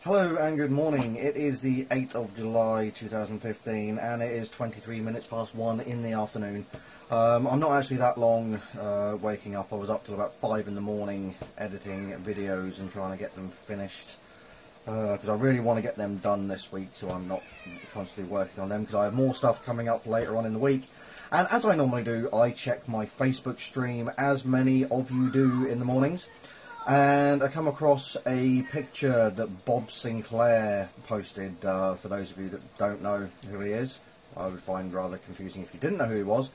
Hello and good morning. It is the 8th of July 2015 and it is 23 minutes past 1 in the afternoon. I'm not actually that long waking up. I was up till about 5 in the morning editing videos and trying to get them finished because I really want to get them done this week, so I'm not constantly working on them because I have more stuff coming up later on in the week. And as I normally do, I check my Facebook stream, as many of you do in the mornings. And I come across a picture that Bob Sinclair posted. For those of you that don't know who he is, I would find rather confusing if you didn't know who he was.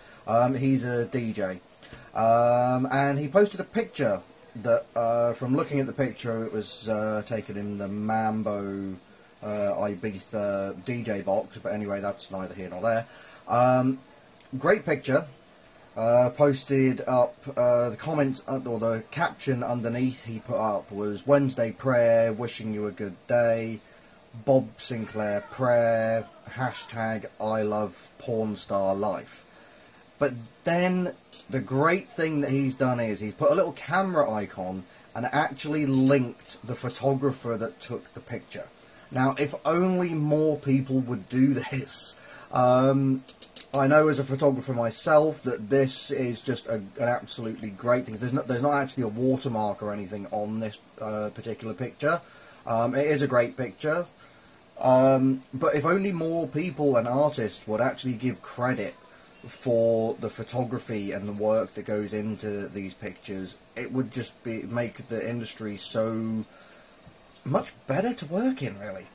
He's a DJ. And he posted a picture that, from looking at the picture, it was taken in the Mambo Ibiza DJ box. But anyway, that's neither here nor there. Great picture. Posted up the comments, or the caption underneath he put up was "Wednesday prayer, wishing you a good day, Bob Sinclair prayer, hashtag I love porn star life." But then the great thing that he's done is he's put a little camera icon and actually linked the photographer that took the picture. Now, if only more people would do this. I know as a photographer myself that this is just an absolutely great thing. There's not actually a watermark or anything on this particular picture. It is a great picture. But if only more people and artists would actually give credit for the photography and the work that goes into these pictures, it would just make the industry so much better to work in, really.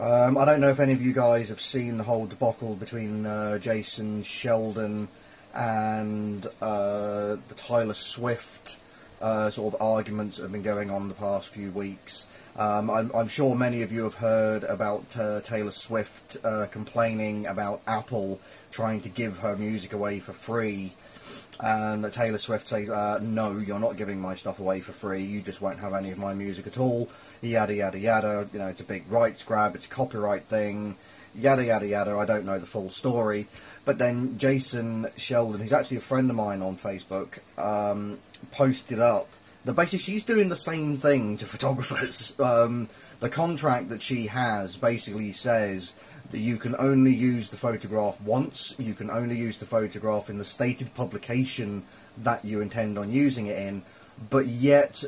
I don't know if any of you guys have seen the whole debacle between Jason Sheldon and the Taylor Swift sort of arguments that have been going on the past few weeks. I'm sure many of you have heard about Taylor Swift complaining about Apple trying to give her music away for free, and that Taylor Swift says, no, you're not giving my stuff away for free, you just won't have any of my music at all. Yada yada yada, you know, it's a big rights grab, it's a copyright thing, yada yada yada. I don't know the full story. But then Jason Sheldon, who's actually a friend of mine on Facebook, posted up that basically she's doing the same thing to photographers. The contract that she has basically says that you can only use the photograph once, you can only use the photograph in the stated publication that you intend on using it in, but yet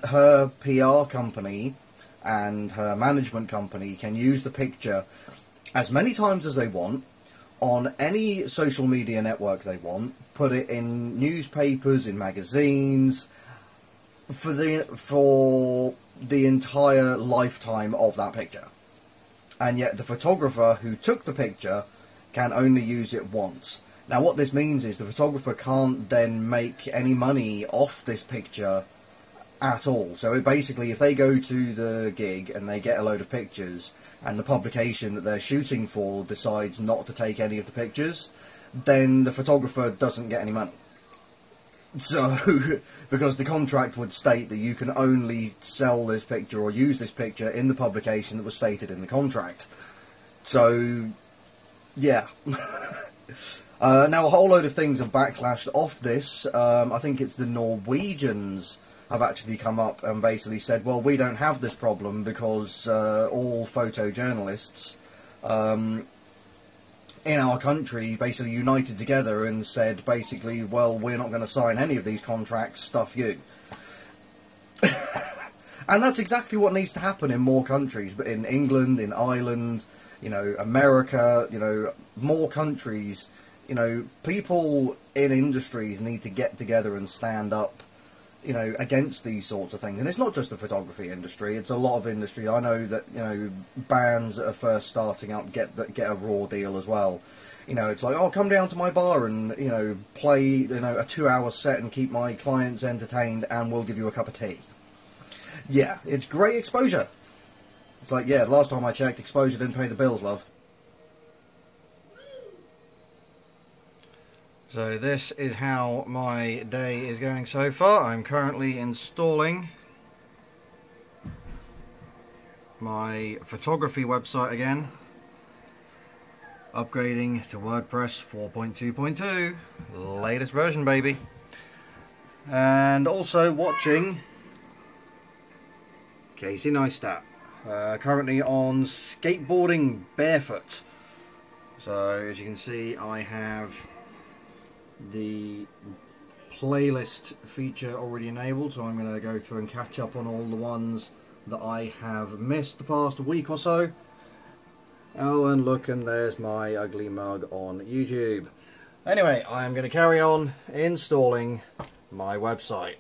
her PR company and her management company can use the picture as many times as they want, on any social media network they want, put it in newspapers, in magazines, for the entire lifetime of that picture. And yet the photographer who took the picture can only use it once. Now what this means is the photographer can't then make any money off this picture at all. So basically, if they go to the gig and they get a load of pictures and the publication that they're shooting for decides not to take any of the pictures, then the photographer doesn't get any money. So, because the contract would state that you can only sell this picture or use this picture in the publication that was stated in the contract. So, yeah. Now a whole load of things have backlashed off this. I think it's the Norwegians have actually come up and basically said, well, we don't have this problem because all photojournalists in our country basically united together and said basically, well, we're not going to sign any of these contracts, stuff you. And that's exactly what needs to happen in more countries, but in England, in Ireland, you know, America, you know, more countries, you know, people in industries need to get together and stand up, you know, against these sorts of things. And it's not just the photography industry, it's a lot of industry. I know that, you know, bands that are first starting up get a raw deal as well. You know, it's like, oh, come down to my bar and, you know, play, you know, a 2-hour set and keep my clients entertained and we'll give you a cup of tea. Yeah, it's great exposure. It's like, yeah, last time I checked, exposure didn't pay the bills, love. So this is how my day is going so far. I'm currently installing my photography website again, upgrading to WordPress 4.2.2, latest version, baby, and also watching Casey Neistat. Currently on skateboarding barefoot. So as you can see, I have the playlist feature already enabled, so I'm going to go through and catch up on all the ones that I have missed the past week or so. Oh, and look, and there's my ugly mug on YouTube. Anyway, I'm going to carry on installing my website.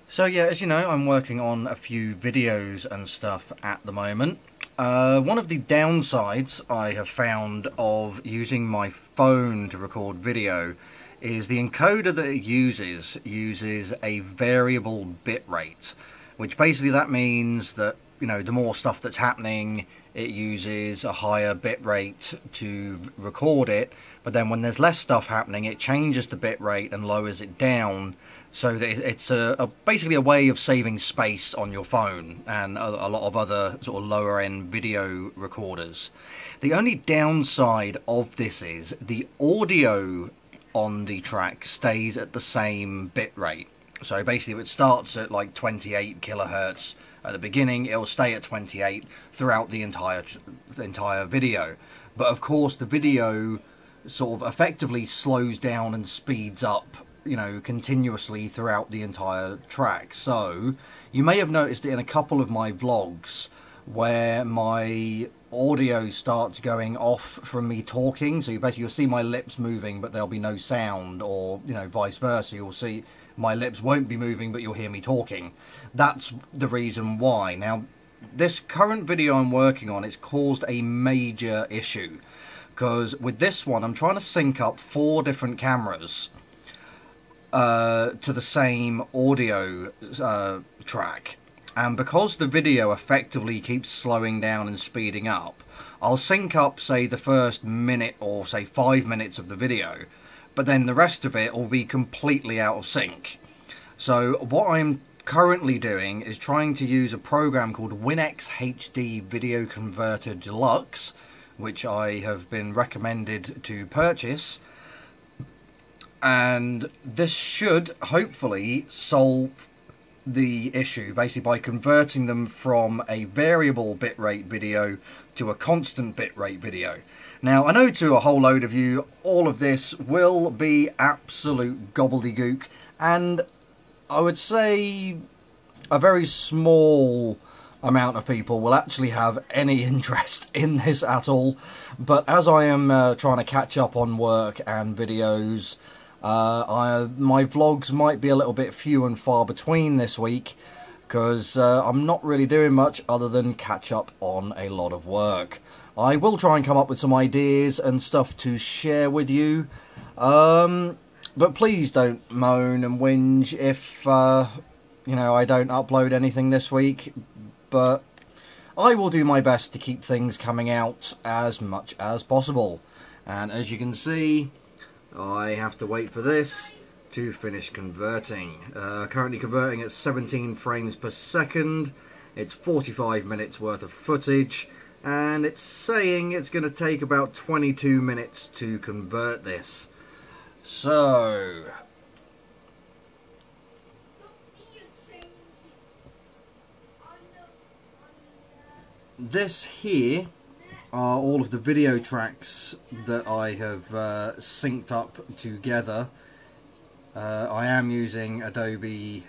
So yeah, as you know, I'm working on a few videos and stuff at the moment. One of the downsides I have found of using my phone to record video is the encoder that it uses a variable bit rate, which basically that means that, you know, the more stuff that's happening, it uses a higher bit rate to record it, but then when there's less stuff happening, it changes the bit rate and lowers it down, so that it's basically a way of saving space on your phone and a lot of other sort of lower end video recorders. The only downside of this is the audio on the track stays at the same bit rate. So basically if it starts at like 28 kilohertz at the beginning, it'll stay at 28 throughout the entire video. But of course the video sort of effectively slows down and speeds up, you know, continuously throughout the entire track. So you may have noticed it in a couple of my vlogs where my audio starts going off from me talking. So you'll see my lips moving, but there'll be no sound, or, you know, vice versa. You'll see my lips won't be moving, but you'll hear me talking. That's the reason why. Now, this current video I'm working on, it's caused a major issue, because with this one, I'm trying to sync up 4 different cameras to the same audio track. And because the video effectively keeps slowing down and speeding up, I'll sync up, say, the first minute or, say, 5 minutes of the video, but then the rest of it will be completely out of sync. So what I'm currently doing is trying to use a program called WinX HD Video Converter Deluxe, which I have been recommended to purchase, and this should hopefully solve the issue, basically by converting them from a variable bitrate video to a constant bitrate video. Now, I know to a whole load of you, all of this will be absolute gobbledygook, and I would say a very small amount of people will actually have any interest in this at all. But as I am trying to catch up on work and videos, my vlogs might be a little bit few and far between this week, because I'm not really doing much other than catch up on a lot of work. I will try and come up with some ideas and stuff to share with you, but please don't moan and whinge if you know, I don't upload anything this week. But I will do my best to keep things coming out as much as possible. And as you can see, I have to wait for this to finish converting. Currently converting at 17 frames per second. It's 45 minutes worth of footage, and it's saying it's going to take about 22 minutes to convert this. So this here are all of the video tracks that I have synced up together. I am using Adobe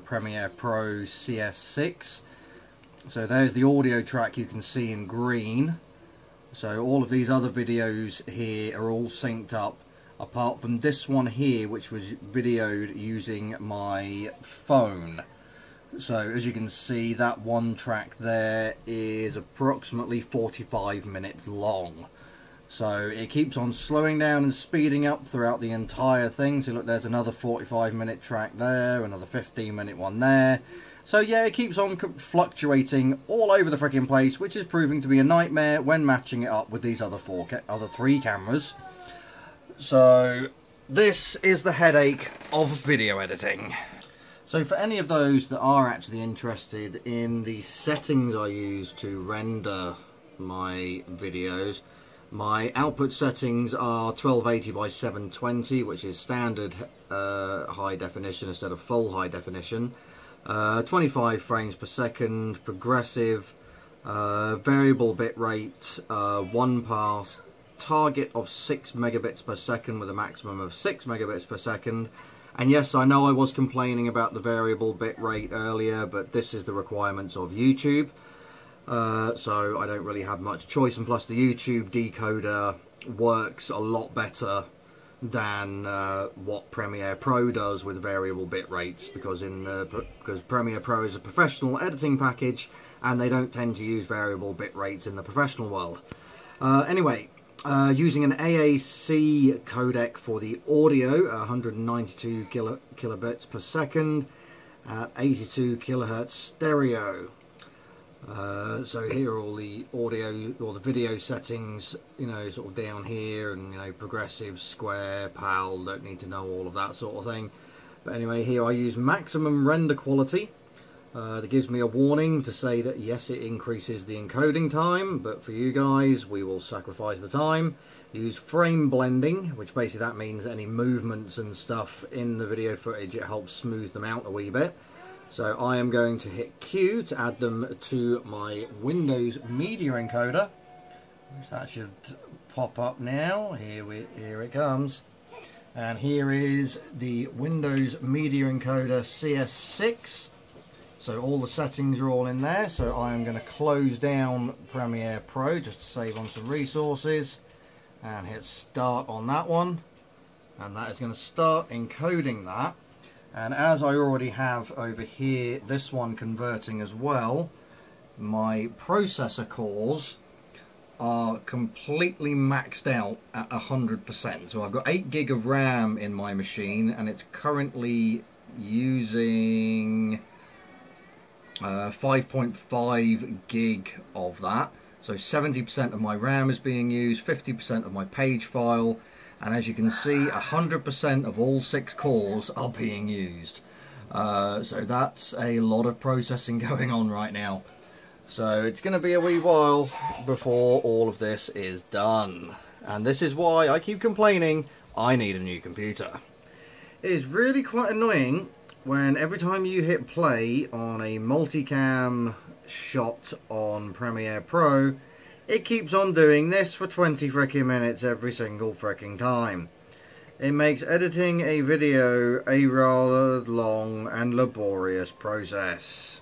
Premiere Pro CS6. So there's the audio track you can see in green. So all of these other videos here are all synced up, apart from this one here, which was videoed using my phone. So as you can see, that one track there is approximately 45 minutes long. So it keeps on slowing down and speeding up throughout the entire thing. So look, there's another 45-minute track there, another 15-minute one there. So yeah, it keeps on fluctuating all over the freaking place, which is proving to be a nightmare when matching it up with these other 3 cameras. So this is the headache of video editing. So for any of those that are actually interested in the settings I use to render my videos, my output settings are 1280 by 720, which is standard high definition instead of full high definition. 25 frames per second, progressive, variable bit rate, 1 pass, target of 6 megabits per second with a maximum of 6 megabits per second. And yes, I know I was complaining about the variable bit rate earlier, but this is the requirements of YouTube. So I don't really have much choice, and plus the YouTube decoder works a lot better than what Premiere Pro does with variable bit rates, because Premiere Pro is a professional editing package and they don't tend to use variable bit rates in the professional world. Anyway, using an AAC codec for the audio, 192 kilobits per second at 82 kilohertz stereo. So here are all the audio or the video settings, you know, sort of down here, and you know, progressive, square, PAL, don't need to know all of that sort of thing. But anyway, here I use maximum render quality. That gives me a warning to say that yes, it increases the encoding time, but for you guys, we will sacrifice the time. Use frame blending, which basically that means any movements and stuff in the video footage, it helps smooth them out a wee bit. So I am going to hit Q to add them to my Windows media encoder, which that should pop up now. Here it comes. And here is the Windows media encoder CS6. So all the settings are all in there. So I am going to close down Premiere Pro just to save on some resources, and hit start on that one. And that is going to start encoding that. And as I already have over here, this one converting as well, my processor cores are completely maxed out at 100%. So I've got 8 gig of RAM in my machine, and it's currently using 5.5 gig of that. So 70% of my RAM is being used, 50% of my page file, and as you can see, 100% of all 6 cores are being used. So that's a lot of processing going on right now. So it's going to be a wee while before all of this is done. And this is why I keep complaining I need a new computer. It is really quite annoying when every time you hit play on a multicam shot on Premiere Pro, it keeps on doing this for 20 frickin' minutes every single frickin' time. It makes editing a video a rather long and laborious process.